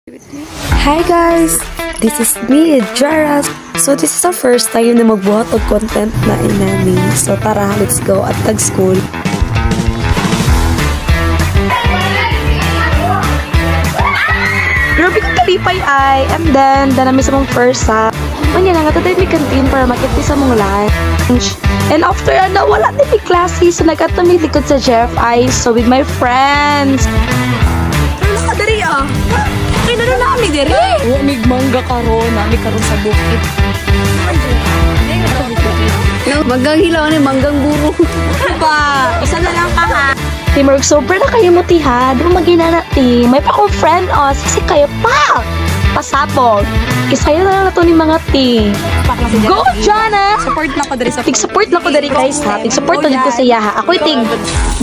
Hi guys! This is me, Jara. So this is our first time na magbuhat og content na inani. So tara, let's go at tag-school. Grabe kong kalipay ay. And then, danami sa mong first ha. Manya na nga, tatay may canteen para makiti sa mong lunch. And after wala din may klase. So nag-atumig likod sa Jeff Ice. So with my friends. Ano ka dari ah? Ay, naroon na kami dari. Oo, may mangga karon. Nami karon sa bukid. Manggang hilaw na manggang buro. Pa, isa na lang ka ha. Teamwork, sobrang na kayo mutiha. Di mo magina natin. May pa akong friend o. Kasi kayo pa. Pasapog. Kasi kayo na lang na to ni mga ti. Go, Jana! Support na ko dari sa Tig-support lang ko dari guys ha. Tig-support na din ko sa iya ha. Ako'y tig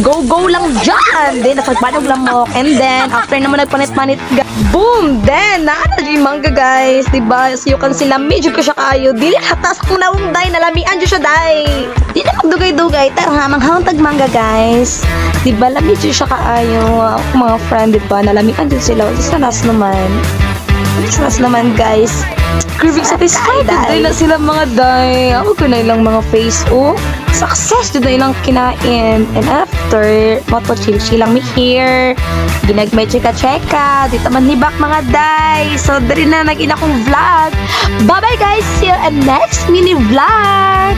go lang dyan. Then, napagpanog lamok. And then, after naman nagpanit-panit, boom! Then, naana yung mangga guys. Diba? Siyukan sila. Medyo ko siya kayo. Dili hatas kung naunday. Nalamian dyan siya day. Di na magdugay-dugay. Tara, manghang tag-mangga guys. Diba? Lamid dyan siya kaayo. Mga friend, diba? Nalamian dyan sila. Sa last naman. Sa last naman guys. Grabe satisfied. Dahil na sila mga day. Ako ko na ilang mga face. Oh, success. Dito na ilang kinain. And after, moto-chill-chill lang me here. Ginagmay chika-cheka. Dito man nibak mga day. So, dari na naging akong vlog. Bye-bye guys. See you in next mini vlog.